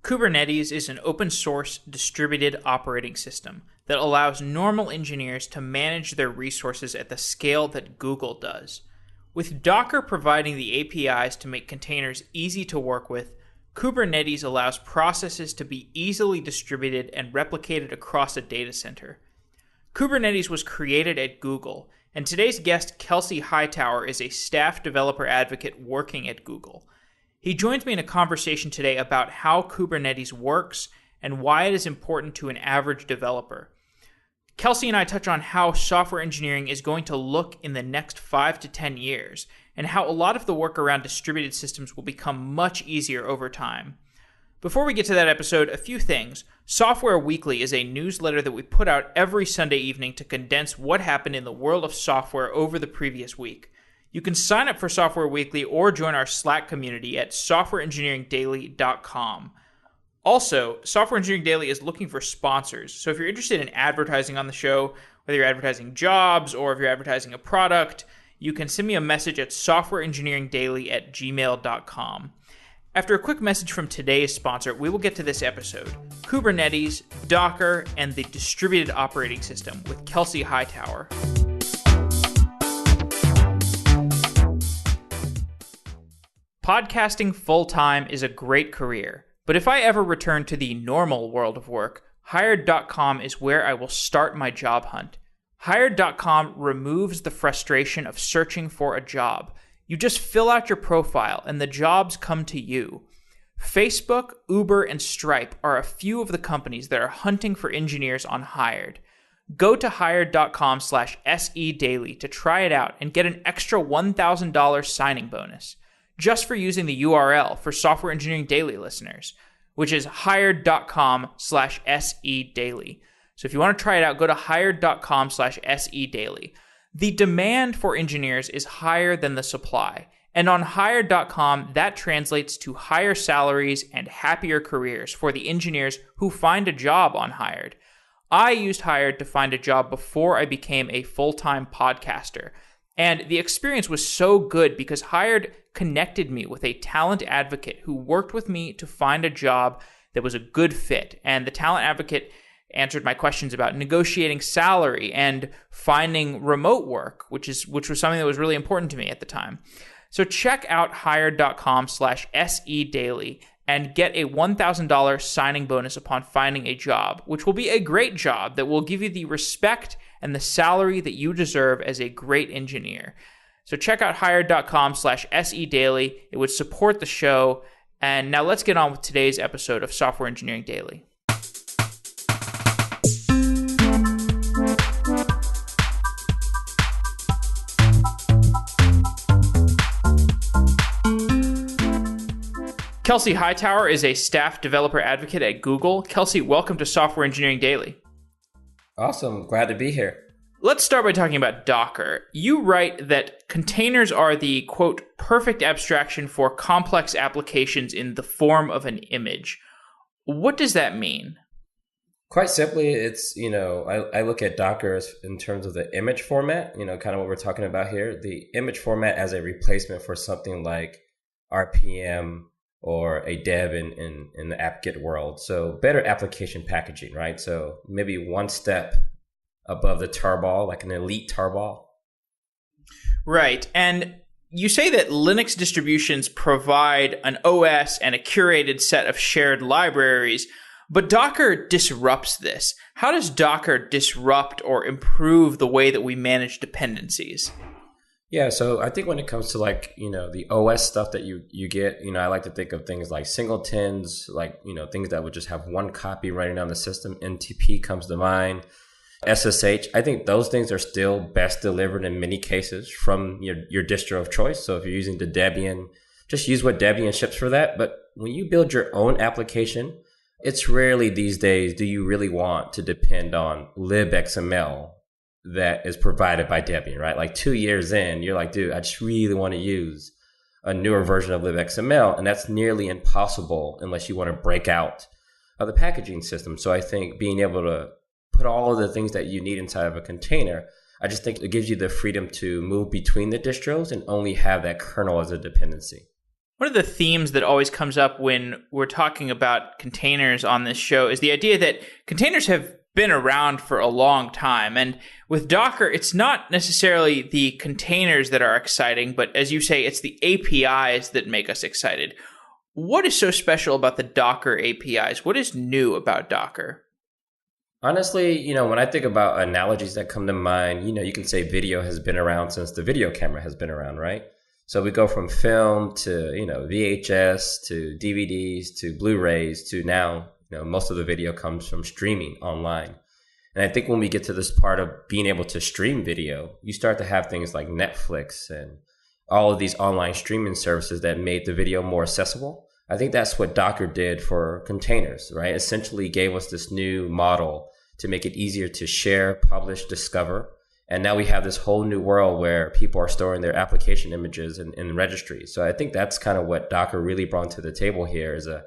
Kubernetes is an open-source distributed operating system that allows normal engineers to manage their resources at the scale that Google does. With Docker providing the APIs to make containers easy to work with, Kubernetes allows processes to be easily distributed and replicated across a data center. Kubernetes was created at Google, and today's guest, Kelsey Hightower, is a staff developer advocate working at Google. He joins me in a conversation today about how Kubernetes works and why it is important to an average developer. Kelsey and I touch on how software engineering is going to look in the next 5 to 10 years, and how a lot of the work around distributed systems will become much easier over time. Before we get to that episode, a few things. Software Weekly is a newsletter that we put out every Sunday evening to condense what happened in the world of software over the previous week. You can sign up for Software Weekly or join our Slack community at softwareengineeringdaily.com. Also, Software Engineering Daily is looking for sponsors. So if you're interested in advertising on the show, whether you're advertising jobs or if you're advertising a product, you can send me a message at softwareengineeringdaily@gmail.com. After a quick message from today's sponsor, we will get to this episode, Kubernetes, Docker, and the distributed operating system with Kelsey Hightower. Podcasting full-time is a great career, but if I ever return to the normal world of work, Hired.com is where I will start my job hunt. Hired.com removes the frustration of searching for a job. You just fill out your profile and the jobs come to you. Facebook, Uber, and Stripe are a few of the companies that are hunting for engineers on Hired. Go to hired.com/sedaily to try it out and get an extra $1,000 signing bonus, just for using the URL for Software Engineering Daily listeners, which is hired.com/sedaily. So if you want to try it out, go to hired.com/sedaily. The demand for engineers is higher than the supply, and on hired.com, that translates to higher salaries and happier careers for the engineers who find a job on Hired. I used Hired to find a job before I became a full-time podcaster, and the experience was so good because Hired connected me with a talent advocate who worked with me to find a job that was a good fit. And the talent advocate answered my questions about negotiating salary and finding remote work, which was something that was really important to me at the time. So check out hired.com/sedaily and get a $1,000 signing bonus upon finding a job, which will be a great job that will give you the respect and the salary that you deserve as a great engineer. So check out hired.com/sedaily. It would support the show. And now let's get on with today's episode of Software Engineering Daily. Kelsey Hightower is a staff developer advocate at Google. Kelsey, welcome to Software Engineering Daily. Awesome. Glad to be here. Let's start by talking about Docker. You write that containers are the, quote, perfect abstraction for complex applications in the form of an image. What does that mean? Quite simply, it's, I look at Docker as in terms of the image format, kind of what we're talking about here, the image format as a replacement for something like RPM or a dev in the apt-get world. So better application packaging, right? So maybe one step above the tarball, like an elite tarball. Right. And you say that Linux distributions provide an OS and a curated set of shared libraries, but Docker disrupts this. How does Docker disrupt or improve the way that we manage dependencies? Yeah, so I think when it comes to the OS stuff that you get, I like to think of things like singletons, things that would just have one copy running on the system. NTP comes to mind. SSH, I think those things are still best delivered in many cases from your distro of choice. So if you're using the Debian, just use what Debian ships for that. But when you build your own application, it's rarely these days do you really want to depend on libxml that is provided by Debian, right? Like 2 years in, you're like, dude, I just really want to use a newer version of libxml. And that's nearly impossible unless you want to break out of the packaging system. So I think being able to put all of the things that you need inside of a container, I just think it gives you the freedom to move between the distros and only have that kernel as a dependency. One of the themes that always comes up when we're talking about containers on this show is the idea that containers have been around for a long time. And with Docker, it's not necessarily the containers that are exciting, but as you say, it's the APIs that make us excited. What is so special about the Docker APIs? What is new about Docker? Honestly, when I think about analogies that come to mind, you can say video has been around since the video camera has been around, right? So we go from film to, VHS to DVDs to Blu-rays to now, most of the video comes from streaming online. And I think when we get to this part of being able to stream video, you start to have things like Netflix and all of these online streaming services that made the video more accessible. I think that's what Docker did for containers, right? Essentially gave us this new model to make it easier to share, publish, discover. And now we have this whole new world where people are storing their application images in registries. So I think that's kind of what Docker really brought to the table here, is a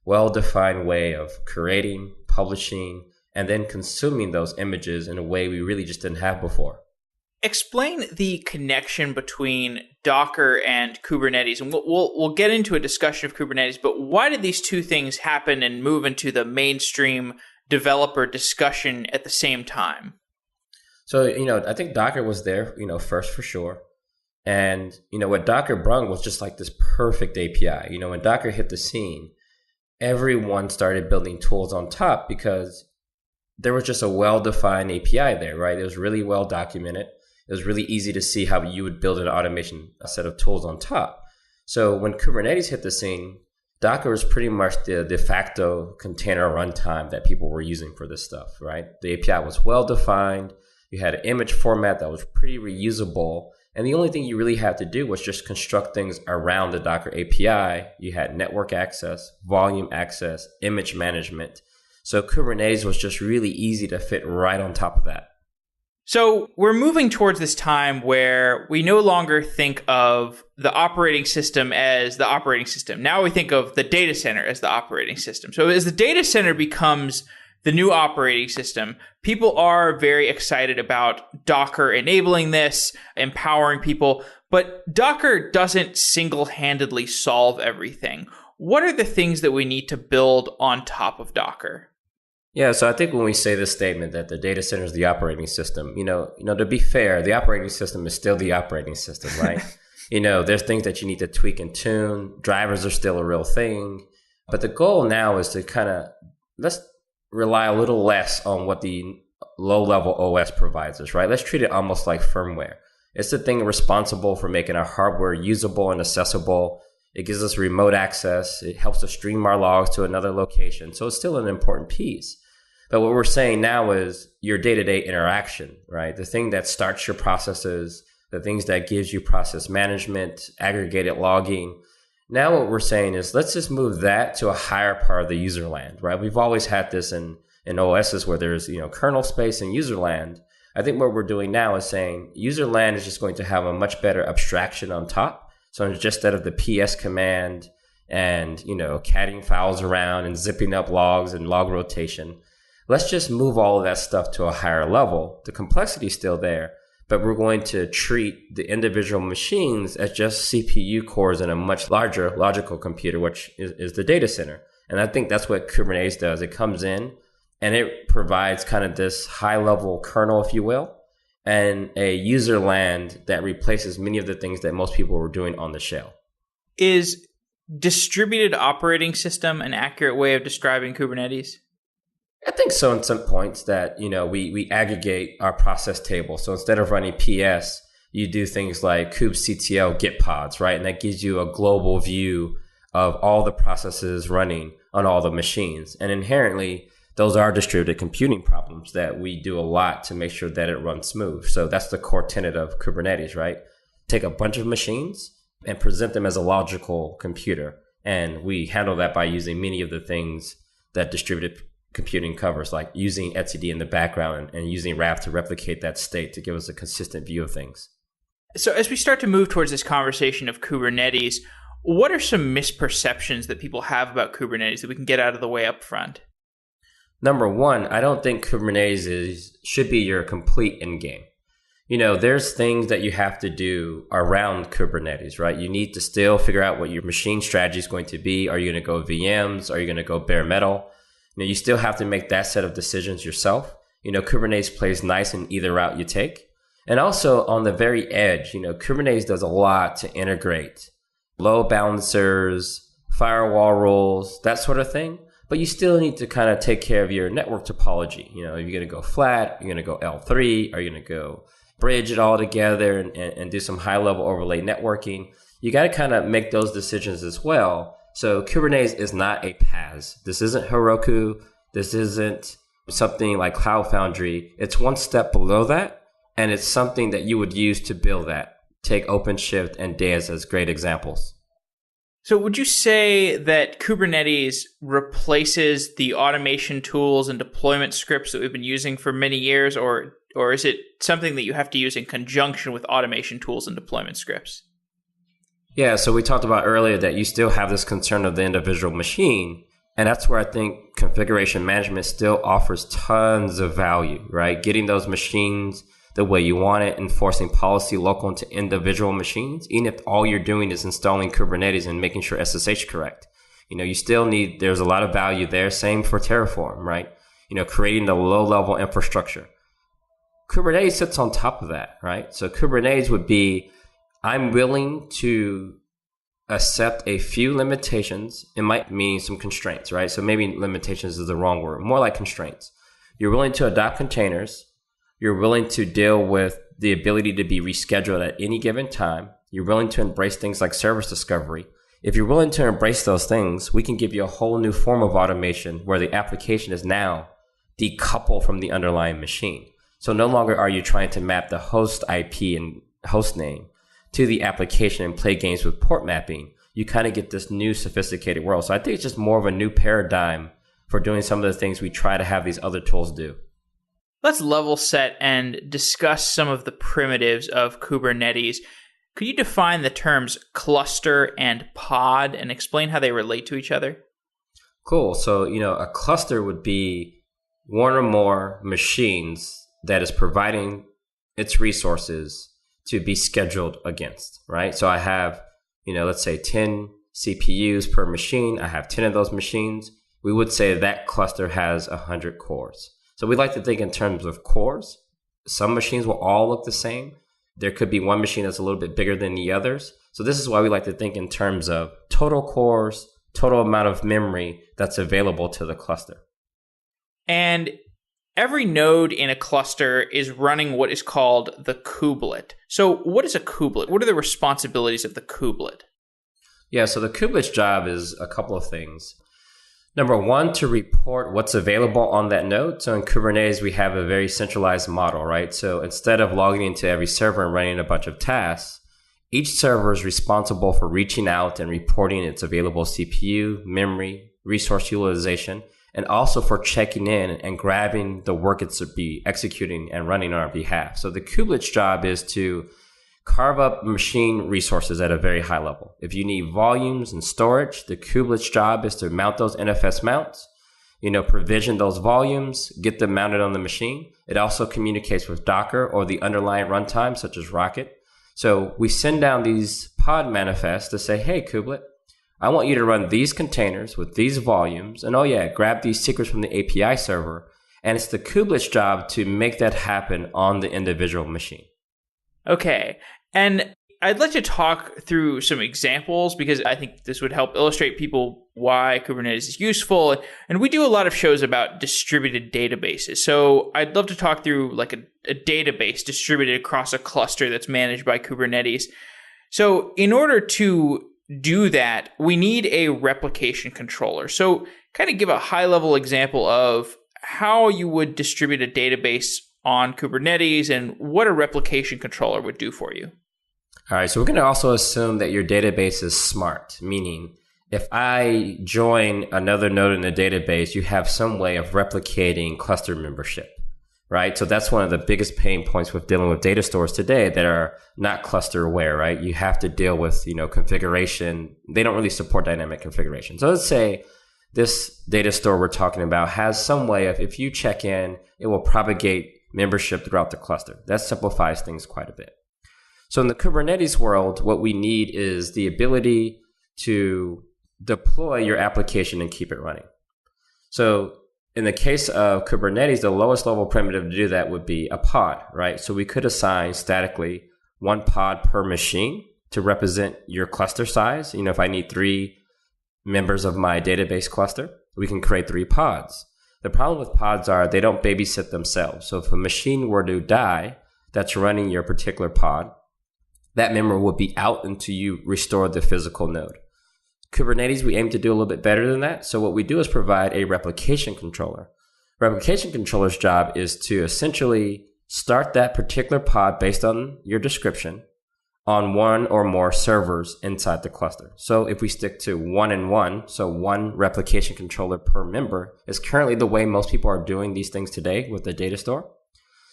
well-defined way of creating, publishing, and then consuming those images in a way we really just didn't have before. Explain the connection between Docker and Kubernetes. And we'll get into a discussion of Kubernetes, but why did these two things happen and move into the mainstream developer discussion at the same time? So, I think Docker was there, first for sure. And, what Docker brought was just like this perfect API. When Docker hit the scene, everyone started building tools on top because there was just a well-defined API there, right? It was really well documented. It was really easy to see how you would build an automation, a set of tools on top. So when Kubernetes hit the scene, Docker was pretty much the de facto container runtime that people were using for this stuff, right? The API was well-defined. You had an image format that was pretty reusable. And the only thing you really had to do was just construct things around the Docker API. You had network access, volume access, image management. So Kubernetes was just really easy to fit right on top of that. So we're moving towards this time where we no longer think of the operating system as the operating system. Now we think of the data center as the operating system. So as the data center becomes the new operating system, people are very excited about Docker enabling this, empowering people, but Docker doesn't single-handedly solve everything. What are the things that we need to build on top of Docker? Yeah, so I think when we say this statement that the data center is the operating system, to be fair, the operating system is still the operating system, right? There's things that you need to tweak and tune. Drivers are still a real thing. But the goal now is to let's rely a little less on what the low-level OS provides us, right? Let's treat it almost like firmware. It's the thing responsible for making our hardware usable and accessible. It gives us remote access. It helps us stream our logs to another location. So it's still an important piece. But what we're saying now is your day-to-day interaction, right? The thing that starts your processes, the things that gives you process management, aggregated logging. Now what we're saying is let's just move that to a higher part of the user land, right? We've always had this in OSs where there's, kernel space and user land. I think what we're doing now is saying user land is just going to have a much better abstraction on top. So just instead of the PS command and, catting files around and zipping up logs and log rotation, let's just move all of that stuff to a higher level. The complexity is still there, but we're going to treat the individual machines as just CPU cores in a much larger logical computer, which is the data center. And I think that's what Kubernetes does. It comes in and it provides kind of this high level kernel, if you will, and a user land that replaces many of the things that most people were doing on the shell. Is distributed operating system an accurate way of describing Kubernetes? I think so in some points that, we aggregate our process table. So instead of running PS, you do things like kubectl git pods, right? And that gives you a global view of all the processes running on all the machines. And inherently, those are distributed computing problems that we do a lot to make sure that it runs smooth. So that's the core tenet of Kubernetes, right? Take a bunch of machines and present them as a logical computer. And we handle that by using many of the things that distributed computing covers, like using etcd in the background and using RAV to replicate that state to give us a consistent view of things. So as we start to move towards this conversation of Kubernetes, what are some misperceptions that people have about Kubernetes that we can get out of the way up front? Number one, I don't think Kubernetes should be your complete end game. There's things that you have to do around Kubernetes, right? You need to still figure out what your machine strategy is going to be. Are you going to go VMs? Are you going to go bare metal? You still have to make that set of decisions yourself. Kubernetes plays nice in either route you take. And also on the very edge, Kubernetes does a lot to integrate load balancers, firewall rules, that sort of thing. But you still need to kind of take care of your network topology. Are you going to go flat? Are you going to go L3? Are you going to go bridge it all together and do some high level overlay networking? You got to kind of make those decisions as well. So Kubernetes is not a PaaS. This isn't Heroku. This isn't something like Cloud Foundry. It's one step below that. And it's something that you would use to build that. Take OpenShift and Deis as great examples. So would you say that Kubernetes replaces the automation tools and deployment scripts that we've been using for many years, or is it something that you have to use in conjunction with automation tools and deployment scripts? Yeah, so we talked about earlier that you still have this concern of the individual machine. And that's where I think configuration management still offers tons of value, right? Getting those machines the way you want it, enforcing policy local into individual machines, even if all you're doing is installing Kubernetes and making sure SSH correct. You still need, there's a lot of value there. Same for Terraform, right? Creating the low level infrastructure. Kubernetes sits on top of that, right? So Kubernetes would be, I'm willing to accept a few limitations. It might mean some constraints, right? So maybe limitations is the wrong word, more like constraints. You're willing to adopt containers. You're willing to deal with the ability to be rescheduled at any given time. You're willing to embrace things like service discovery. If you're willing to embrace those things, we can give you a whole new form of automation where the application is now decoupled from the underlying machine. So no longer are you trying to map the host IP and host name to the application and play games with port mapping. You kind of get this new sophisticated world. So I think it's just more of a new paradigm for doing some of the things we try to have these other tools do. Let's level set and discuss some of the primitives of Kubernetes. Could you define the terms cluster and pod and explain how they relate to each other? Cool. So, a cluster would be one or more machines that is providing its resources to be scheduled against, right? So I have, let's say 10 CPUs per machine. I have 10 of those machines. We would say that cluster has 100 cores. So we like to think in terms of cores. Some machines will all look the same. There could be one machine that's a little bit bigger than the others. So this is why we like to think in terms of total cores, total amount of memory that's available to the cluster. And every node in a cluster is running what is called the kubelet. So what is a kubelet? What are the responsibilities of the kubelet? Yeah, so the kubelet's job is a couple of things. Number one, to report what's available on that node. So in Kubernetes, we have a very centralized model, right? So instead of logging into every server and running a bunch of tasks, each server is responsible for reaching out and reporting its available CPU, memory, resource utilization, and also for checking in and grabbing the work it's to be executing and running on our behalf. So the kubelet's job is to carve up machine resources at a very high level. If you need volumes and storage, the kubelet's job is to mount those NFS mounts, provision those volumes, get them mounted on the machine. It also communicates with Docker or the underlying runtime, such as Rocket. So we send down these pod manifests to say, hey, kubelet, I want you to run these containers with these volumes. And grab these secrets from the API server. And it's the kubelet's job to make that happen on the individual machine. Okay. And I'd like to talk through some examples because I think this would help illustrate people why Kubernetes is useful. And we do a lot of shows about distributed databases. So I'd love to talk through like a database distributed across a cluster that's managed by Kubernetes. So in order to do that, we need a replication controller. So kind of give a high-level example of how you would distribute a database on Kubernetes and what a replication controller would do for you. All right, so we're going to also assume that your database is smart, meaning if I join another node in the database, you have some way of replicating cluster membership, right? So that's one of the biggest pain points with dealing with data stores today that are not cluster aware, right? You have to deal with, configuration. They don't really support dynamic configuration. So let's say this data store we're talking about has some way of, if you check in, it will propagate membership throughout the cluster. That simplifies things quite a bit. So in the Kubernetes world, what we need is the ability to deploy your application and keep it running. So in the case of Kubernetes, the lowest level primitive to do that would be a pod, right? So we could assign statically one pod per machine to represent your cluster size. If I need 3 members of my database cluster, we can create 3 pods. The problem with pods are they don't babysit themselves. So if a machine were to die that's running your particular pod, that member will be out until you restore the physical node. Kubernetes, we aim to do a little bit better than that. So what we do is provide a replication controller. Replication controller's job is to essentially start that particular pod based on your description on one or more servers inside the cluster. So if we stick to 1 and 1, so one replication controller per member is currently the way most people are doing these things today with the data store.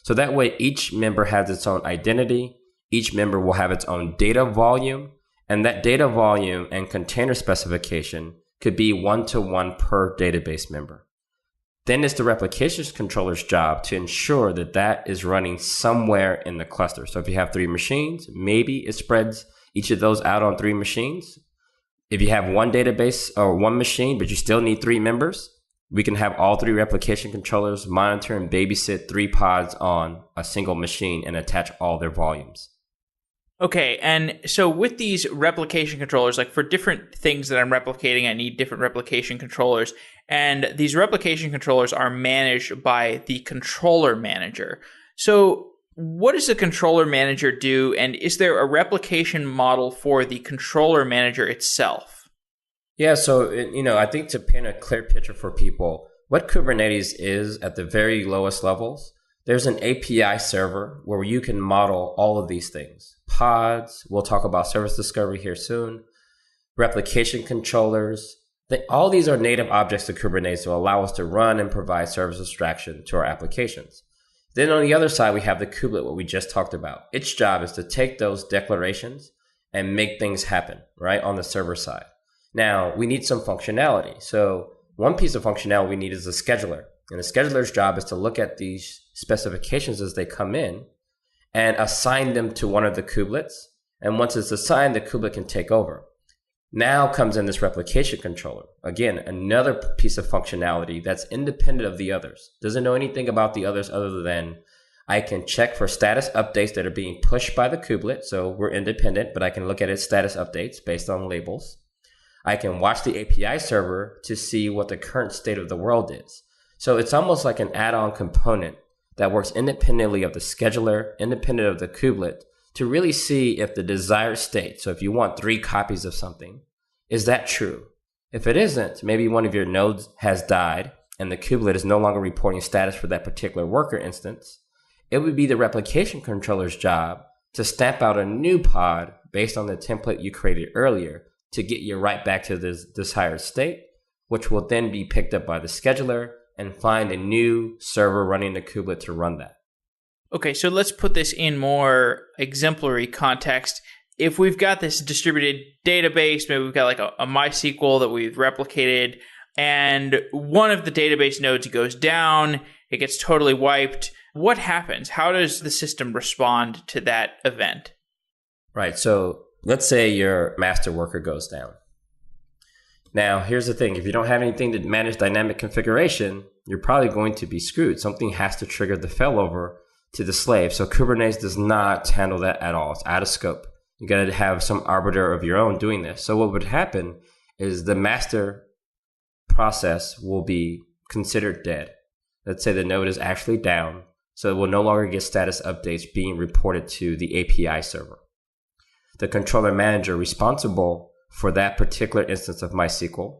So that way each member has its own identity. Each member will have its own data volume, and that data volume and container specification could be 1-to-1 per database member. Then it's the replication controller's job to ensure that that is running somewhere in the cluster. So if you have 3 machines, maybe it spreads each of those out on 3 machines. If you have one database or one machine, but you still need 3 members, we can have all 3 replication controllers monitor and babysit 3 pods on a single machine and attach all their volumes. Okay, and so with these replication controllers, like for different things that I'm replicating, I need different replication controllers. And these replication controllers are managed by the controller manager. So what does the controller manager do? And is there a replication model for the controller manager itself? Yeah, so, I think to paint a clear picture for people, what Kubernetes is at the very lowest levels, there's an API server where you can model all of these things. Pods, we'll talk about service discovery here soon, replication controllers. All these are native objects to Kubernetes to allow us to run and provide service abstraction to our applications. Then on the other side, we have the Couplet, what we just talked about. Its job is to take those declarations and make things happen, right, on the server side. Now, we need some functionality. So one piece of functionality we need is a scheduler. And the scheduler's job is to look at these specifications as they come in and assign them to one of the couplets. And once it's assigned, the couplet can take over. Now comes in this replication controller. Again, another piece of functionality that's independent of the others. Doesn't know anything about the others other than I can check for status updates that are being pushed by the couplet. So we're independent, but I can look at its status updates based on labels. I can watch the API server to see what the current state of the world is. So it's almost like an add-on component that works independently of the scheduler, independent of the couplet, to really see if the desired state, so if you want 3 copies of something, is that true? If it isn't, maybe one of your nodes has died and the couplet is no longer reporting status for that particular worker instance, it would be the replication controller's job to stamp out a new pod based on the template you created earlier to get you right back to this desired state, which will then be picked up by the scheduler and find a new server running the couplet to run that. Okay, so let's put this in more exemplary context. If we've got this distributed database, maybe we've got like a MySQL that we've replicated, and one of the database nodes goes down, it gets totally wiped. What happens? How does the system respond to that event? Right, so let's say your master worker goes down. Now, here's the thing. If you don't have anything to manage dynamic configuration, you're probably going to be screwed. Something has to trigger the failover to the slave. So Kubernetes does not handle that at all. It's out of scope. You got to have some arbiter of your own doing this. So what would happen is the master process will be considered dead. Let's say the node is actually down. So it will no longer get status updates being reported to the API server. The controller manager responsible for that particular instance of MySQL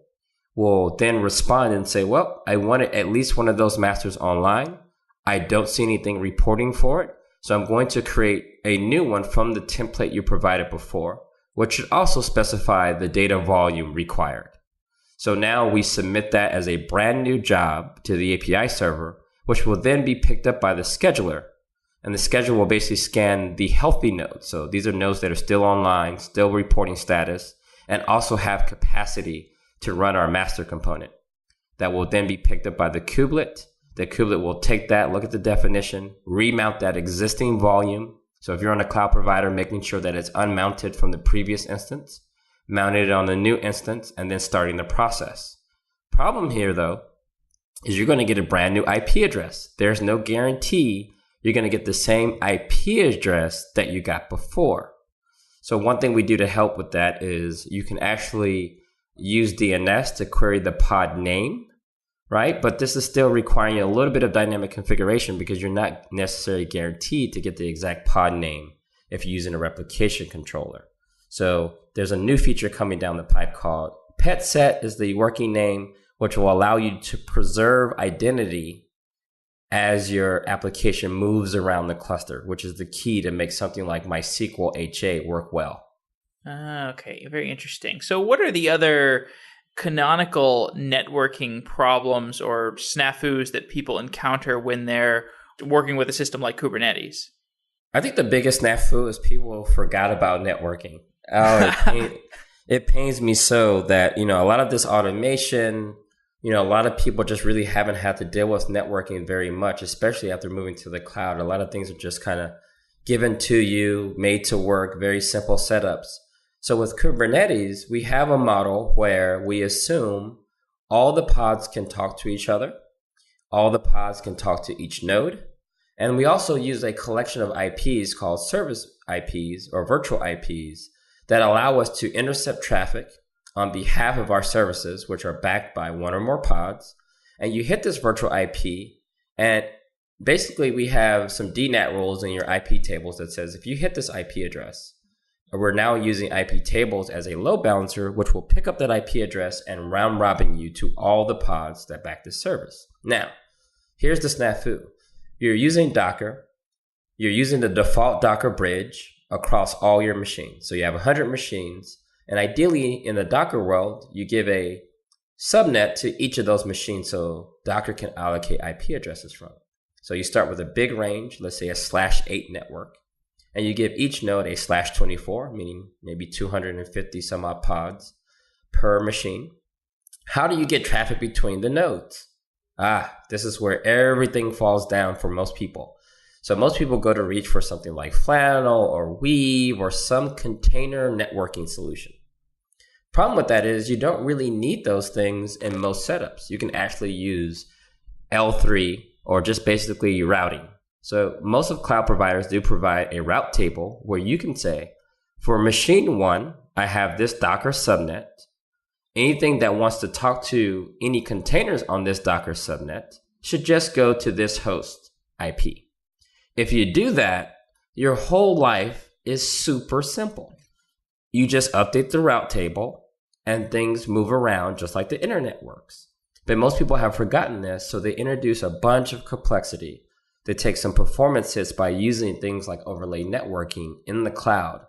will then respond and say, well, I wanted at least one of those masters online. I don't see anything reporting for it. So I'm going to create a new one from the template you provided before, which should also specify the data volume required. So now we submit that as a brand new job to the API server, which will then be picked up by the scheduler. And the scheduler will basically scan the healthy nodes. So these are nodes that are still online, still reporting status, and also have capacity to run our master component. That will then be picked up by the couplet. the kubelet will take that, look at the definition, remount that existing volume. So if you're on a cloud provider, making sure that it's unmounted from the previous instance, mounted it on the new instance, and then starting the process. Problem here, though, is you're going to get a brand new IP address. There's no guarantee you're going to get the same IP address that you got before. So one thing we do to help with that is you can actually use DNS to query the pod name, right? But this is still requiring a little bit of dynamic configuration because you're not necessarily guaranteed to get the exact pod name if you're using a replication controller. So there's a new feature coming down the pipe called PetSet is the working name, which will allow you to preserve identity as your application moves around the cluster, which is the key to make something like MySQL HA work well. Okay, very interesting. So what are the other canonical networking problems or snafus that people encounter when they're working with a system like Kubernetes? I think the biggest snafu is people forgot about networking. It pains me so that, a lot of this automation, a lot of people just really haven't had to deal with networking very much, especially after moving to the cloud. A lot of things are just kind of given to you, made to work, very simple setups. So with Kubernetes, we have a model where we assume all the pods can talk to each other. All the pods can talk to each node. And we also use a collection of IPs called service IPs or virtual IPs that allow us to intercept traffic on behalf of our services, which are backed by one or more pods. And you hit this virtual IP, and basically we have some DNAT rules in your IP tables that says if you hit this IP address, we're now using IP tables as a load balancer, which will pick up that IP address and round robin you to all the pods that back this service. Now, here's the snafu. You're using Docker. You're using the default Docker bridge across all your machines. So you have 100 machines. And ideally, in the Docker world, you give a subnet to each of those machines so Docker can allocate IP addresses from. So you start with a big range, let's say a /8 network, and you give each node a /24, meaning maybe 250 some odd pods per machine. How do you get traffic between the nodes? This is where everything falls down for most people. So most people go to reach for something like Flannel or Weave or some container networking solution. Problem with that is you don't really need those things in most setups. You can actually use L3 or just basically routing. So most of cloud providers do provide a route table where you can say, for machine 1, I have this Docker subnet. Anything that wants to talk to any containers on this Docker subnet should just go to this host IP. If you do that, your whole life is super simple. You just update the route table and things move around just like the internet works. But most people have forgotten this, so they introduce a bunch of complexity. They take some performance hits by using things like overlay networking in the cloud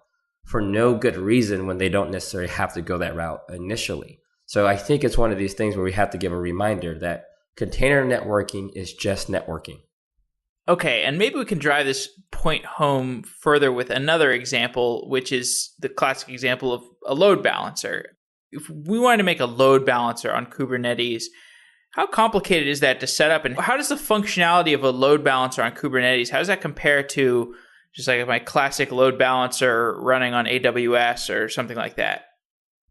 for no good reason when they don't necessarily have to go that route initially. So I think it's one of these things where we have to give a reminder that container networking is just networking. Okay, and maybe we can drive this point home further with another example, which is the classic example of a load balancer. If we wanted to make a load balancer on Kubernetes, how complicated is that to set up? And how does the functionality of a load balancer on Kubernetes, how does that compare to just like my classic load balancer running on AWS or something like that?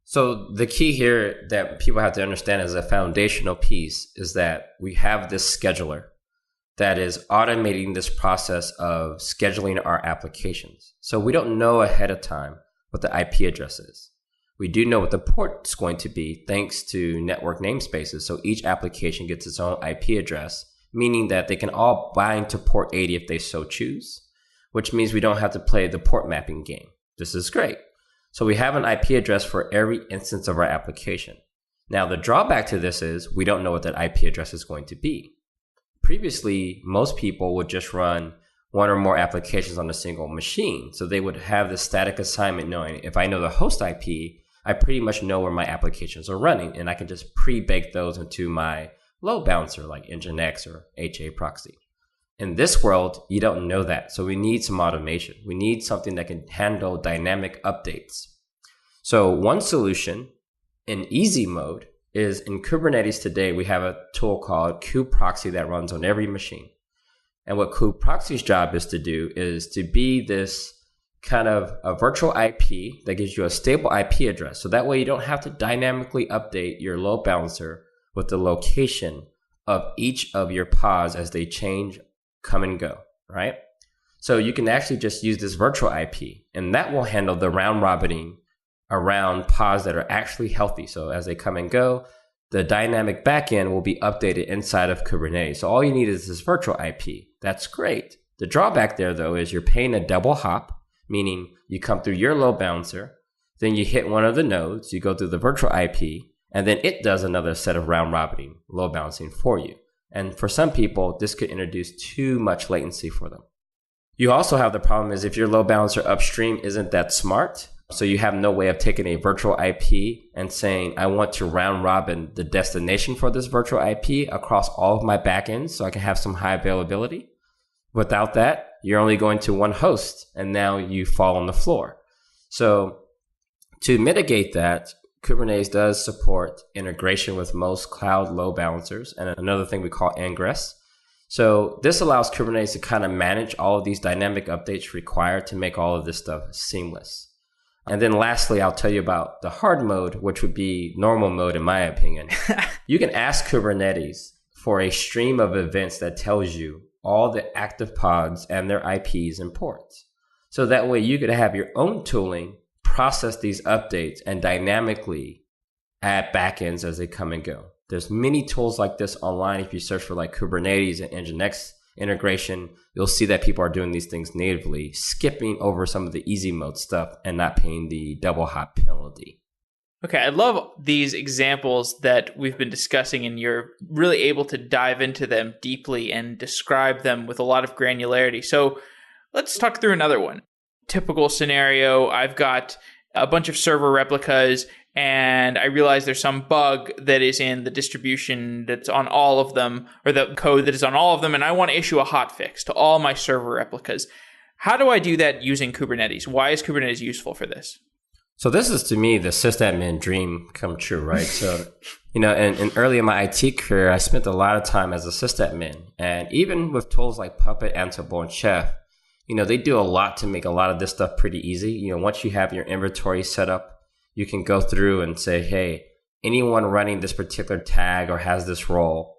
So the key here that people have to understand as a foundational piece is that we have this scheduler that is automating this process of scheduling our applications. So we don't know ahead of time what the IP address is. We do know what the port is going to be thanks to network namespaces. So each application gets its own IP address, meaning that they can all bind to port 80 if they so choose, which means we don't have to play the port mapping game. This is great. So we have an IP address for every instance of our application. Now, the drawback to this is we don't know what that IP address is going to be. Previously, most people would just run one or more applications on a single machine. So they would have the static assignment knowing if I know the host IP, I pretty much know where my applications are running, and I can just pre-bake those into my load balancer like Nginx or HA proxy. In this world, you don't know that. So we need some automation. We need something that can handle dynamic updates. So one solution in easy mode is in Kubernetes today, we have a tool called kubeproxy that runs on every machine. And what kubeproxy's job is to do is to be this kind of a virtual IP that gives you a stable IP address. So that way you don't have to dynamically update your load balancer with the location of each of your pods as they change, come and go, right? So you can actually just use this virtual IP, and that will handle the round robining around pods that are actually healthy. So as they come and go, the dynamic backend will be updated inside of Kubernetes. So all you need is this virtual IP. That's great. The drawback there, though, is you're paying a double hop, meaning you come through your load balancer, then you hit one of the nodes, you go through the virtual IP, and then it does another set of round robining, load balancing for you. And for some people, this could introduce too much latency for them. You also have the problem is if your load balancer upstream isn't that smart, so you have no way of taking a virtual IP and saying, I want to round robin the destination for this virtual IP across all of my backends so I can have some high availability. Without that, you're only going to one host and now you fall on the floor. So to mitigate that, Kubernetes does support integration with most cloud load balancers and another thing we call ingress. So this allows Kubernetes to kind of manage all of these dynamic updates required to make all of this stuff seamless. And then lastly, I'll tell you about the hard mode, which would be normal mode in my opinion. You can ask Kubernetes for a stream of events that tells you all the active pods and their IPs and ports. So that way you could have your own tooling process these updates and dynamically add backends as they come and go. There's many tools like this online. If you search for like Kubernetes and Nginx integration, you'll see that people are doing these things natively, skipping over some of the easy mode stuff and not paying the double hop penalty. Okay, I love these examples that we've been discussing, and you're really able to dive into them deeply and describe them with a lot of granularity. So let's talk through another one. Typical scenario, I've got a bunch of server replicas, and I realize there's some bug that is in the distribution that's on all of them, or the code that is on all of them, and I want to issue a hotfix to all my server replicas. How do I do that using Kubernetes? Why is Kubernetes useful for this? So this is, to me, the sysadmin dream come true, right? So, and early in my IT career, I spent a lot of time as a sysadmin. And even with tools like Puppet, Ansible, and Chef, they do a lot to make a lot of this stuff pretty easy. Once you have your inventory set up, you can go through and say, hey, anyone running this particular tag or has this role,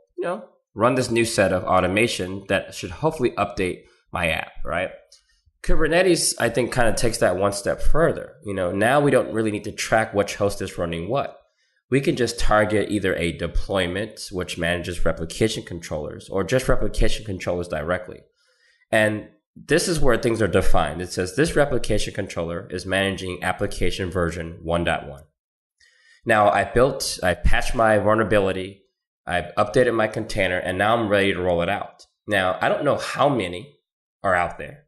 run this new set of automation that should hopefully update my app, right? Kubernetes, I think, kind of takes that one step further. Now we don't really need to track which host is running what. We can just target either a deployment, which manages replication controllers, or just replication controllers directly. And this is where things are defined. It says this replication controller is managing application version 1.1. Now I patched my vulnerability, I've updated my container, and now I'm ready to roll it out. Now, I don't know how many are out there.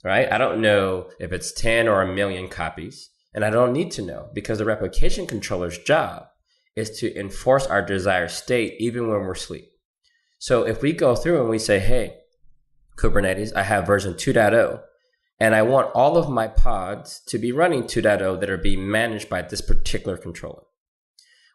Right? I don't know if it's 10 or a million copies, and I don't need to know because the replication controller's job is to enforce our desired state even when we're asleep. So if we go through and we say, hey, Kubernetes, I have version 2.0, and I want all of my pods to be running 2.0 that are being managed by this particular controller.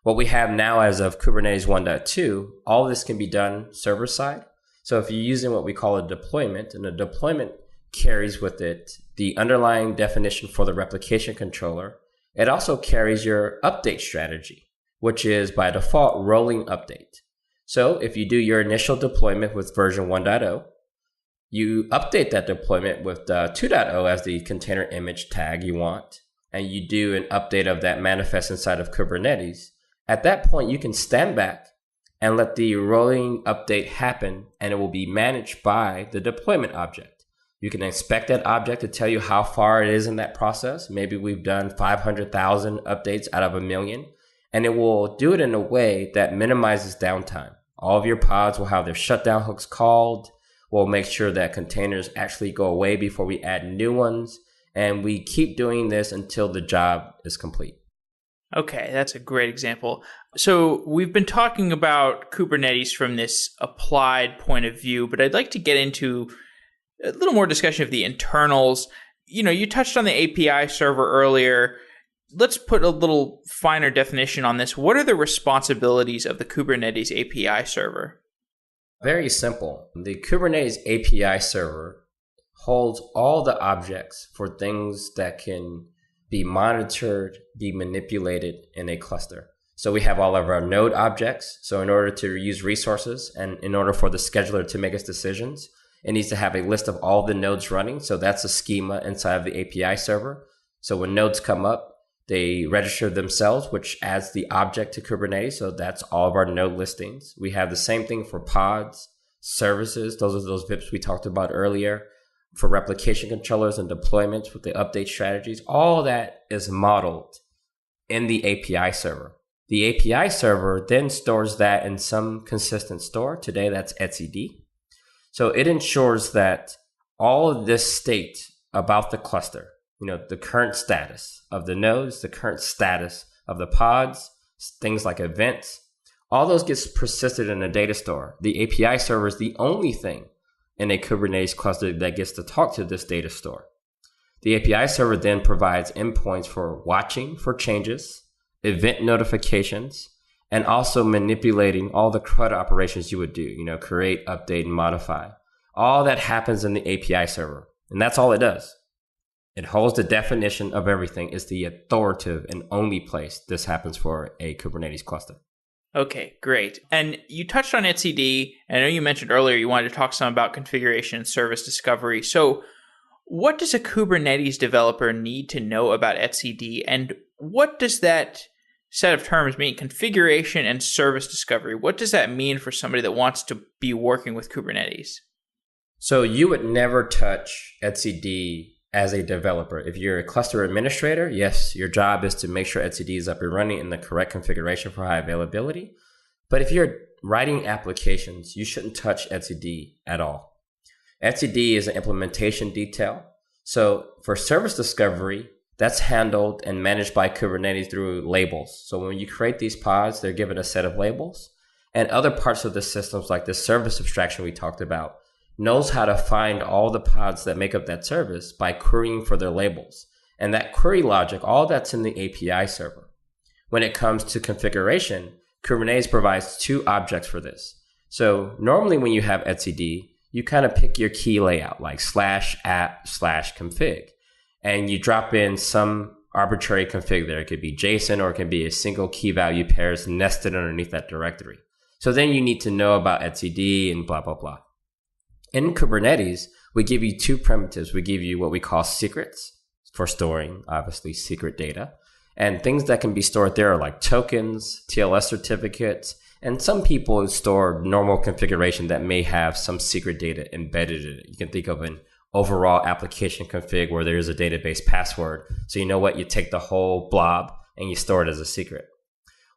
What we have now as of Kubernetes 1.2, all of this can be done server side. So if you're using what we call a deployment, and a deployment carries with it the underlying definition for the replication controller. It also carries your update strategy, which is by default rolling update. So if you do your initial deployment with version 1.0, you update that deployment with 2.0 as the container image tag you want, and you do an update of that manifest inside of Kubernetes. At that point, you can stand back and let the rolling update happen, and it will be managed by the deployment object. You can expect that object to tell you how far it is in that process. Maybe we've done 500,000 updates out of 1 million, and it will do it in a way that minimizes downtime. All of your pods will have their shutdown hooks called. We'll make sure that containers actually go away before we add new ones, and we keep doing this until the job is complete. Okay, that's a great example. So we've been talking about Kubernetes from this applied point of view, but I'd like to get into a little more discussion of the internals. You touched on the API server earlier. let's put a little finer definition on this. What are the responsibilities of the Kubernetes API server? Very simple. The Kubernetes API server holds all the objects for things that can be monitored, be manipulated in a cluster. So we have all of our node objects. So in order to use resources and in order for the scheduler to make its decisions, it needs to have a list of all the nodes running. So that's a schema inside of the API server. So when nodes come up, they register themselves, which adds the object to Kubernetes. So that's all of our node listings. We have the same thing for pods, services. Those are those VIPs we talked about earlier. For replication controllers and deployments with the update strategies, all that is modeled in the API server. The API server then stores that in some consistent store. Today, that's etcd. So it ensures that all of this state about the cluster, the current status of the nodes, the current status of the pods, things like events, all those gets persisted in a data store. The API server is the only thing in a Kubernetes cluster that gets to talk to this data store. The API server then provides endpoints for watching for changes, event notifications, and also manipulating all the CRUD operations you would do, create, update, and modify. All that happens in the API server, and that's all it does. It holds the definition of everything. It's the authoritative and only place this happens for a Kubernetes cluster. Okay, great. And you touched on etcd. I know you mentioned earlier you wanted to talk some about configuration and service discovery. So what does a Kubernetes developer need to know about etcd, and what does that set of terms mean? Configuration and service discovery. What does that mean for somebody that wants to be working with Kubernetes? So you would never touch etcd as a developer. If you're a cluster administrator, yes, your job is to make sure etcd is up and running in the correct configuration for high availability. But if you're writing applications, you shouldn't touch etcd at all. Etcd is an implementation detail. So for service discovery, that's handled and managed by Kubernetes through labels. So when you create these pods, they're given a set of labels. And other parts of the systems, like the service abstraction we talked about, knows how to find all the pods that make up that service by querying for their labels. And that query logic, all that's in the API server. When it comes to configuration, Kubernetes provides two objects for this. So normally when you have etcd, you kind of pick your key layout like /app/config. And you drop in some arbitrary config there. It could be JSON or it can be a single key value pairs nested underneath that directory. So then you need to know about etcd and blah, blah, blah. In Kubernetes, we give you two primitives. We give you what we call secrets for storing, obviously, secret data. And things that can be stored there are like tokens, TLS certificates, and some people store normal configuration that may have some secret data embedded in it. You can think of an overall application config where there's a database password. So you know what? You take the whole blob and you store it as a secret.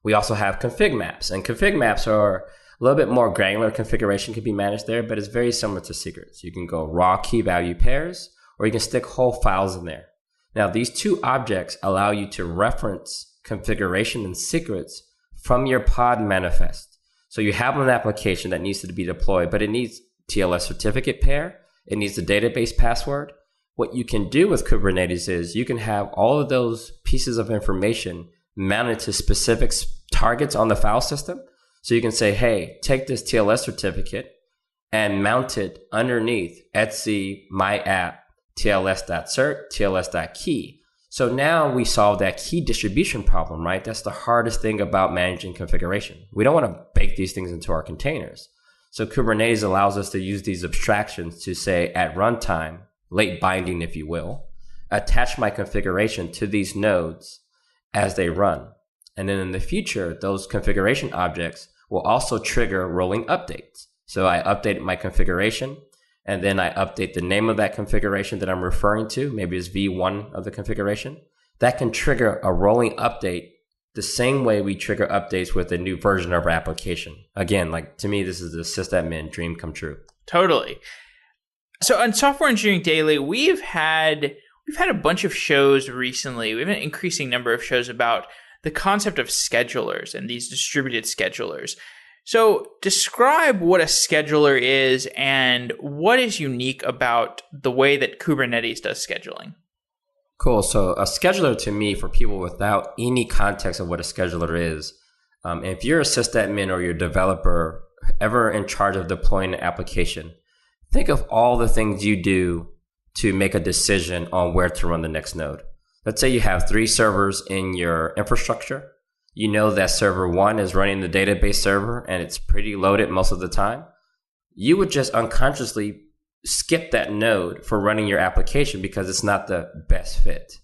We also have config maps, and config maps are a little bit more granular configuration can be managed there, but it's very similar to secrets. You can go raw key value pairs, or you can stick whole files in there. Now, these two objects allow you to reference configuration and secrets from your pod manifest. So you have an application that needs to be deployed, but it needs TLS certificate pair. It needs the database password. What you can do with Kubernetes is you can have all of those pieces of information mounted to specific targets on the file system. So you can say, hey, take this TLS certificate and mount it underneath etc my app tls.cert, tls.key. So now we solve that key distribution problem, right? That's the hardest thing about managing configuration. We don't want to bake these things into our containers. So Kubernetes allows us to use these abstractions to say at runtime, late binding, if you will, attach my configuration to these nodes as they run. And then in the future, those configuration objects will also trigger rolling updates. So I update my configuration, and then I update the name of that configuration that I'm referring to. Maybe it's V1 of the configuration. That can trigger a rolling update the same way we trigger updates with a new version of our application. Again, like to me, this is the sysadmin dream come true. Totally. So on Software Engineering Daily, we've had a bunch of shows recently. We have an increasing number of shows about the concept of schedulers and these distributed schedulers. So describe what a scheduler is and what is unique about the way that Kubernetes does scheduling. Cool. So a scheduler to me, for people without any context of what a scheduler is, if you're a sysadmin or you're a developer ever in charge of deploying an application, think of all the things you do to make a decision on where to run the next node. Let's say you have 3 servers in your infrastructure. You know that server 1 is running the database server and it's pretty loaded most of the time. You would just unconsciously skip that node for running your application because it's not the best fit,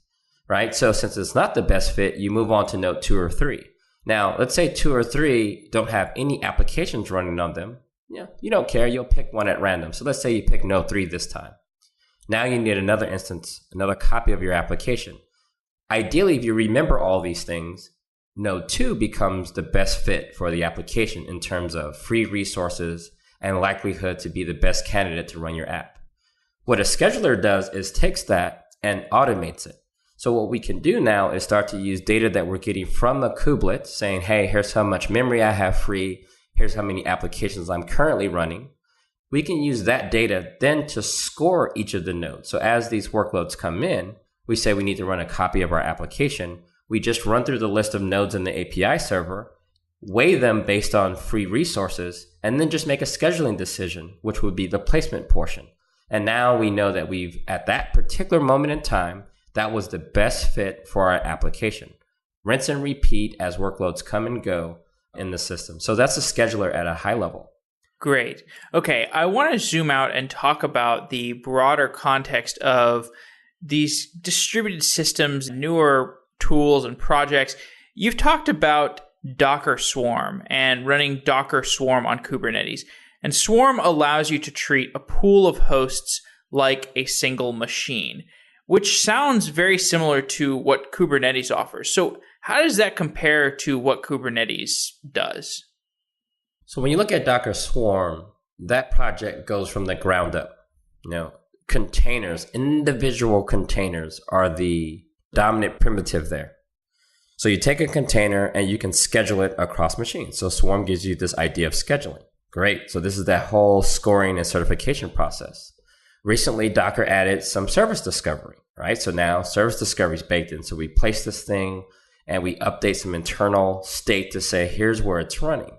right? So since it's not the best fit, you move on to node 2 or 3. Now, let's say 2 or 3 don't have any applications running on them. You don't care. You'll pick one at random. So let's say you pick node 3 this time. Now you need another instance, another copy of your application. Ideally, if you remember all these things, node 2 becomes the best fit for the application in terms of free resources and likelihood to be the best candidate to run your app. What a scheduler does is takes that and automates it. So what we can do now is start to use data that we're getting from the Couplet, saying, hey, here's how much memory I have free. Here's how many applications I'm currently running. We can use that data then to score each of the nodes. So as these workloads come in, we say we need to run a copy of our application. We just run through the list of nodes in the API server, weigh them based on free resources, and then just make a scheduling decision, which would be the placement portion. And now we know that we've, at that particular moment in time, that was the best fit for our application. Rinse and repeat as workloads come and go in the system. So that's a scheduler at a high level. Great. Okay, I want to zoom out and talk about the broader context of these distributed systems, newer tools and projects. You've talked about Docker Swarm and running Docker Swarm on Kubernetes. And Swarm allows you to treat a pool of hosts like a single machine, which sounds very similar to what Kubernetes offers. So how does that compare to what Kubernetes does? So when you look at Docker Swarm, that project goes from the ground up. Containers, individual containers are the dominant primitive there. So you take a container and you can schedule it across machines. So Swarm gives you this idea of scheduling. Great. So this is that whole scoring and certification process. Recently, Docker added some service discovery, right? So now service discovery is baked in. So we place this thing and we update some internal state to say, here's where it's running.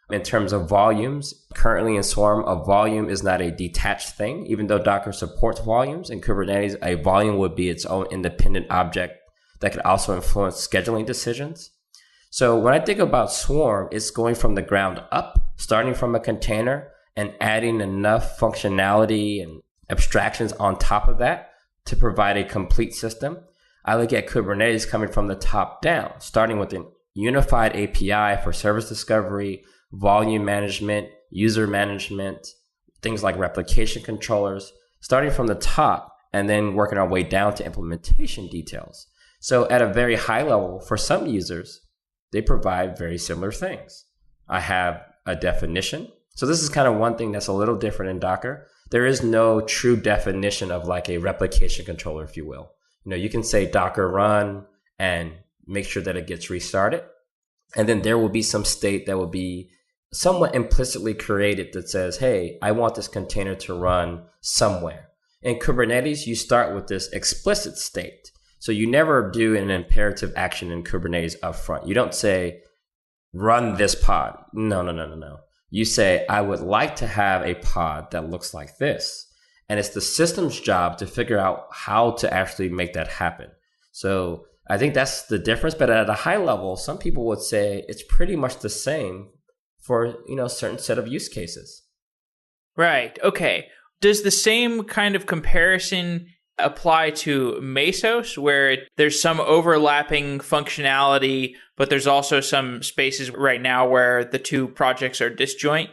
In terms of volumes, currently in Swarm, a volume is not a detached thing. Even though Docker supports volumes, in Kubernetes, a volume would be its own independent object that could also influence scheduling decisions. So when I think about Swarm, it's going from the ground up, starting from a container and adding enough functionality and abstractions on top of that to provide a complete system. I look at Kubernetes coming from the top down, starting with a unified API for service discovery, volume management, user management, things like replication controllers, starting from the top and then working our way down to implementation details. So at a very high level, for some users, they provide very similar things. I have a definition. So this is kind of one thing that's a little different in Docker. There is no true definition of like a replication controller, if you will. You can say Docker run and make sure that it gets restarted. And then there will be some state that will be somewhat implicitly created that says, hey, I want this container to run somewhere. In Kubernetes, you start with this explicit state. So you never do an imperative action in Kubernetes up front. You don't say, run this pod. No. You say, I would like to have a pod that looks like this. And it's the system's job to figure out how to actually make that happen. So I think that's the difference. But at a high level, some people would say it's pretty much the same for, a certain set of use cases. Right. Okay. Does the same kind of comparison apply to Mesos, where there's some overlapping functionality, but there's also some spaces right now where the two projects are disjoint?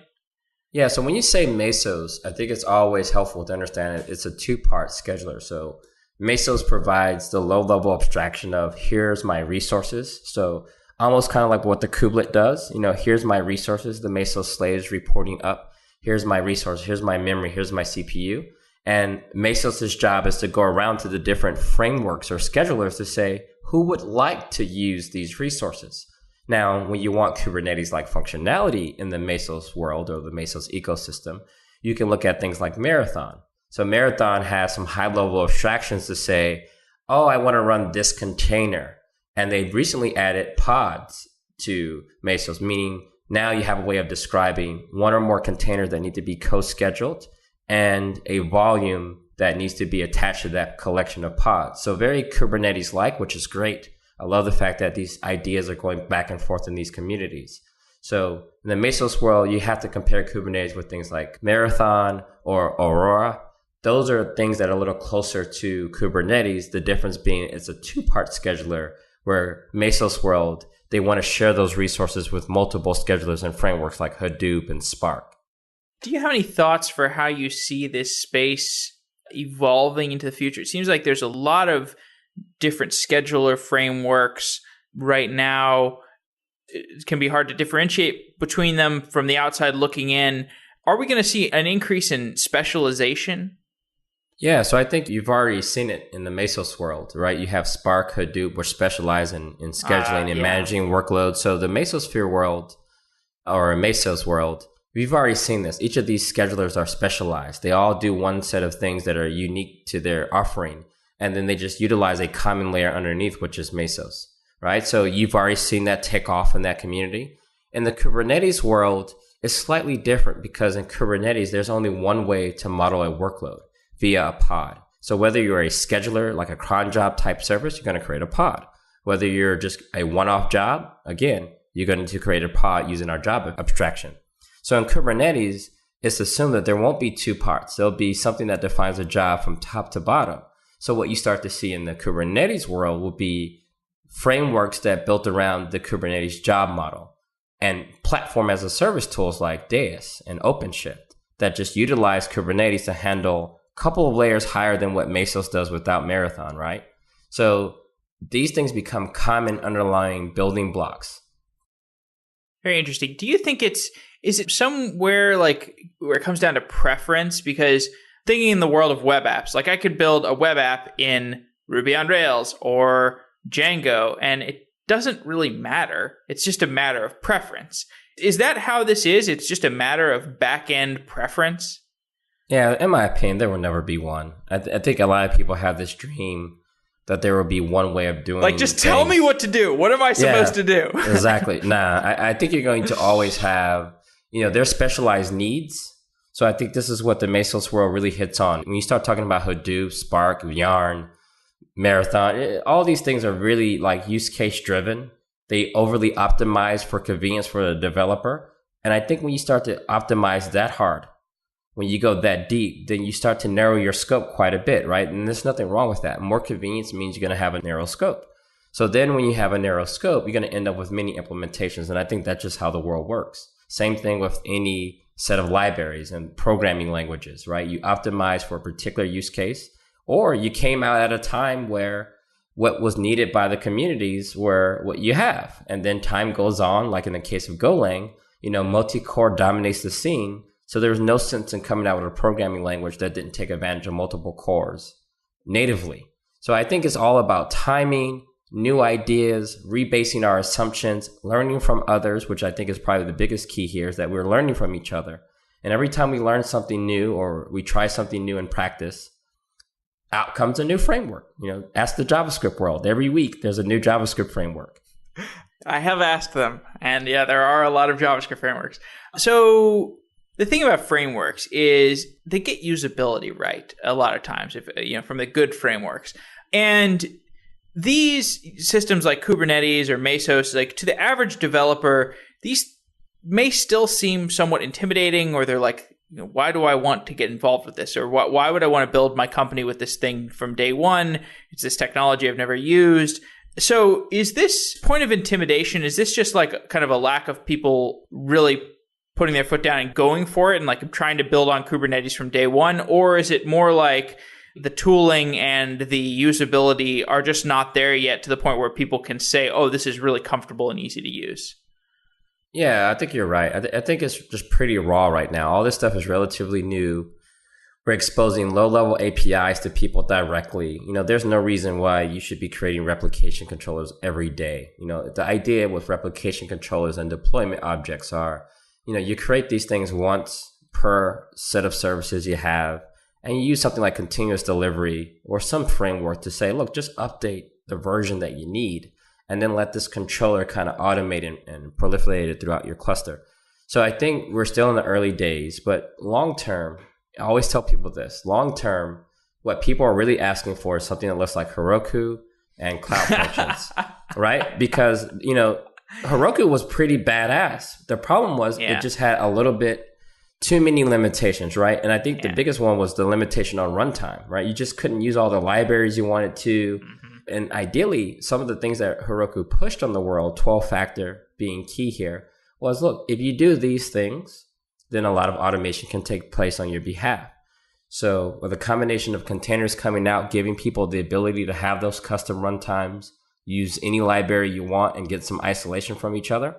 Yeah, so when you say Mesos, I think it's always helpful to understand it's a 2-part scheduler. So Mesos provides the low-level abstraction of here's my resources. So almost kind of like what the Couplet does. Here's my resources. The Mesos slave is reporting up. Here's my resource. Here's my memory. Here's my CPU. And Mesos' job is to go around to the different frameworks or schedulers to say, who would like to use these resources? Now, when you want Kubernetes-like functionality in the Mesos world or the Mesos ecosystem, you can look at things like Marathon. So Marathon has some high-level abstractions to say, oh, I want to run this container. And they recently added pods to Mesos, meaning now you have a way of describing one or more containers that need to be co-scheduled and a volume that needs to be attached to that collection of pods. So very Kubernetes-like, which is great. I love the fact that these ideas are going back and forth in these communities. So in the Mesos world, you have to compare Kubernetes with things like Marathon or Aurora. Those are things that are a little closer to Kubernetes. The difference being it's a two-part scheduler, where Mesos world, they want to share those resources with multiple schedulers and frameworks like Hadoop and Spark. Do you have any thoughts for how you see this space evolving into the future? It seems like there's a lot of different scheduler frameworks right now. It can be hard to differentiate between them from the outside looking in. Are we going to see an increase in specialization? Yeah, so I think you've already seen it in the Mesos world, right? You have Spark, Hadoop, which specialize in scheduling and managing workloads. So the Mesosphere world, or Mesos world, we've already seen this. Each of these schedulers are specialized. They all do one set of things that are unique to their offering. And then they just utilize a common layer underneath, which is Mesos, right? So you've already seen that take off in that community. In the Kubernetes world, it's slightly different because in Kubernetes, there's only one way to model a workload, via a pod. So whether you're a scheduler, like a cron job type service, you're going to create a pod. Whether you're just a one-off job, again, you're going to create a pod using our job abstraction. So in Kubernetes, it's assumed that there won't be two parts. There'll be something that defines a job from top to bottom. So what you start to see in the Kubernetes world will be frameworks that built around the Kubernetes job model and platform as a service tools like Deis and OpenShift that just utilize Kubernetes to handle couple of layers higher than what Mesos does without Marathon, right? So these things become common underlying building blocks. Very interesting. Do you think is it somewhere like where it comes down to preference? Because thinking in the world of web apps, like I could build a web app in Ruby on Rails or Django, and it doesn't really matter. It's just a matter of preference. Is that how this is? It's just a matter of back-end preference? Yeah, in my opinion, there will never be one. I think a lot of people have this dream that there will be one way of doing like, just tell me what to do. What am I supposed to do? Exactly. Nah, I think you're going to always have, their specialized needs. So I think this is what the Mesos world really hits on. When you start talking about Hadoop, Spark, Yarn, Marathon, all these things are really like use case driven. They overly optimize for convenience for the developer. And I think when you start to optimize that hard, when you go that deep, then you start to narrow your scope quite a bit, right? And there's nothing wrong with that. More convenience means you're going to have a narrow scope. So then when you have a narrow scope, you're going to end up with many implementations. And I think that's just how the world works. Same thing with any set of libraries and programming languages, right? You optimize for a particular use case, or you came out at a time where what was needed by the communities were what you have. And then time goes on, like in the case of Golang, multi-core dominates the scene. So there's no sense in coming out with a programming language that didn't take advantage of multiple cores natively. So I think it's all about timing, new ideas, rebasing our assumptions, learning from others, which I think is probably the biggest key here, is that we're learning from each other. And every time we learn something new or we try something new in practice, out comes a new framework. Ask the JavaScript world. Every week there's a new JavaScript framework. I have asked them, and yeah, there are a lot of JavaScript frameworks. So the thing about frameworks is they get usability right a lot of times, from the good frameworks. And these systems like Kubernetes or Mesos, like to the average developer, these may still seem somewhat intimidating, or they're like, why do I want to get involved with this? Or why would I want to build my company with this thing from day one? It's this technology I've never used. So is this point of intimidation, is this just like kind of a lack of people really putting their foot down and going for it and like trying to build on Kubernetes from day one? Or is it more like the tooling and the usability are just not there yet to the point where people can say, oh, this is really comfortable and easy to use? Yeah, I think you're right. I think it's just pretty raw right now. All this stuff is relatively new. We're exposing low-level APIs to people directly. There's no reason why you should be creating replication controllers every day. The idea with replication controllers and deployment objects are, you create these things once per set of services you have, and you use something like continuous delivery or some framework to say, look, just update the version that you need, and then let this controller kind of automate and proliferate it throughout your cluster. So I think we're still in the early days, but long term, I always tell people this, long term, what people are really asking for is something that looks like Heroku and Cloud Functions, right? Because, Heroku was pretty badass. The problem was it just had a little bit too many limitations, right? And I think the biggest one was the limitation on runtime, right? You just couldn't use all the libraries you wanted to. And ideally, some of the things that Heroku pushed on the world, 12-factor being key here, was, look, if you do these things, then a lot of automation can take place on your behalf. So with a combination of containers coming out, giving people the ability to have those custom runtimes, use any library you want and get some isolation from each other,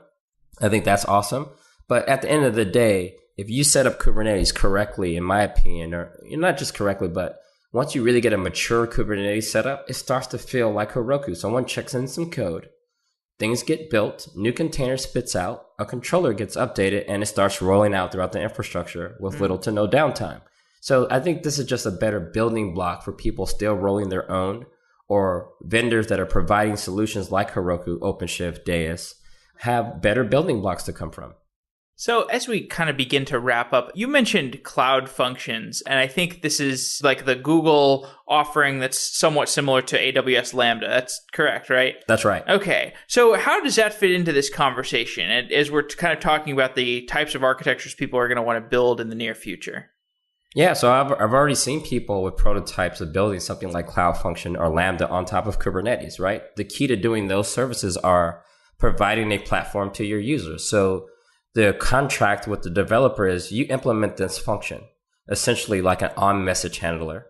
I think that's awesome. But at the end of the day, if you set up Kubernetes correctly, in my opinion, or not just correctly, but once you really get a mature Kubernetes setup, it starts to feel like Heroku. Someone checks in some code, things get built, new container spits out, a controller gets updated, and it starts rolling out throughout the infrastructure with little to no downtime. So I think this is just a better building block for people still rolling their own, or vendors that are providing solutions like Heroku, OpenShift, Deis, have better building blocks to come from. So as we kind of begin to wrap up, you mentioned Cloud Functions, and I think this is like the Google offering that's somewhat similar to AWS Lambda. That's correct, right? That's right. Okay. So how does that fit into this conversation? And as we're kind of talking about the types of architectures people are going to want to build in the near future. Yeah, so I've already seen people with prototypes of building something like Cloud Function or Lambda on top of Kubernetes, right? The key to doing those services are providing a platform to your users. So the contract with the developer is you implement this function, essentially like an on-message handler,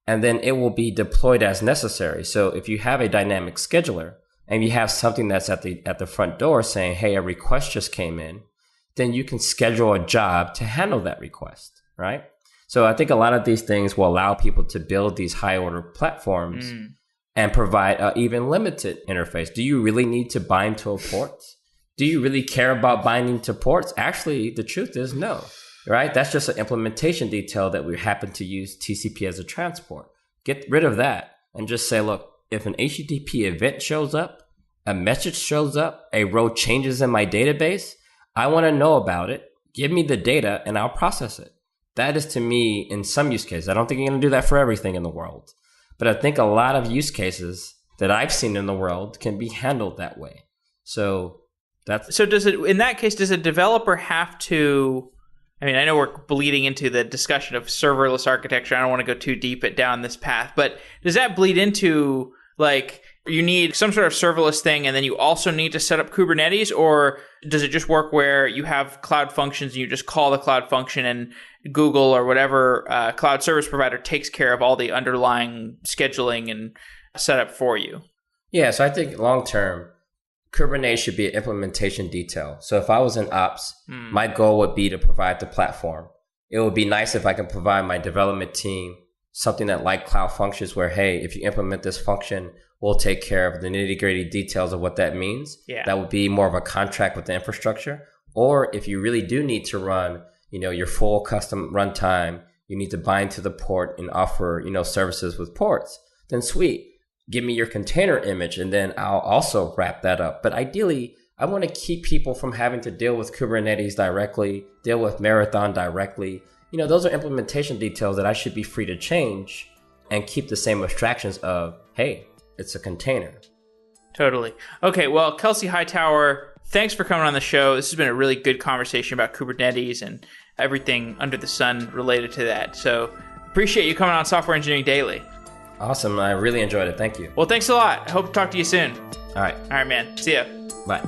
and then it will be deployed as necessary. So if you have a dynamic scheduler and you have something that's at the front door saying, hey, a request just came in, then you can schedule a job to handle that request, right? So I think a lot of these things will allow people to build these high-order platforms and provide an even limited interface. Do you really need to bind to a port? Do you really care about binding to ports? Actually, the truth is no, right? That's just an implementation detail that we happen to use TCP as a transport. Get rid of that and just say, look, if an HTTP event shows up, a message shows up, a row changes in my database, I want to know about it. Give me the data and I'll process it. That is, to me, in some use cases. I don't think you're going to do that for everything in the world. But I think a lot of use cases that I've seen in the world can be handled that way. So in that case, does a developer have to, I mean, I know we're bleeding into the discussion of serverless architecture. I don't want to go too deep down this path, but does that bleed into, like, you need some sort of serverless thing and then you also need to set up Kubernetes, or does it just work where you have Cloud Functions and you just call the Cloud Function and Google or whatever cloud service provider takes care of all the underlying scheduling and setup for you? Yeah, so I think long term, Kubernetes should be an implementation detail. So if I was in ops, my goal would be to provide the platform. It would be nice if I can provide my development team something that like Cloud Functions where, hey, if you implement this function, we'll take care of the nitty-gritty details of what that means. Yeah. That would be more of a contract with the infrastructure. Or if you really do need to run, your full custom runtime, you need to bind to the port and offer, services with ports, then sweet. Give me your container image and then I'll also wrap that up. But ideally, I want to keep people from having to deal with Kubernetes directly, deal with Marathon directly. Those are implementation details that I should be free to change and keep the same abstractions of, hey, it's a container. Totally. Okay, well, Kelsey Hightower, thanks for coming on the show. This has been a really good conversation about Kubernetes and everything under the sun related to that. So appreciate you coming on Software Engineering Daily. Awesome. I really enjoyed it. Thank you. Well, thanks a lot. I hope to talk to you soon. All right. All right, man. See ya. Bye.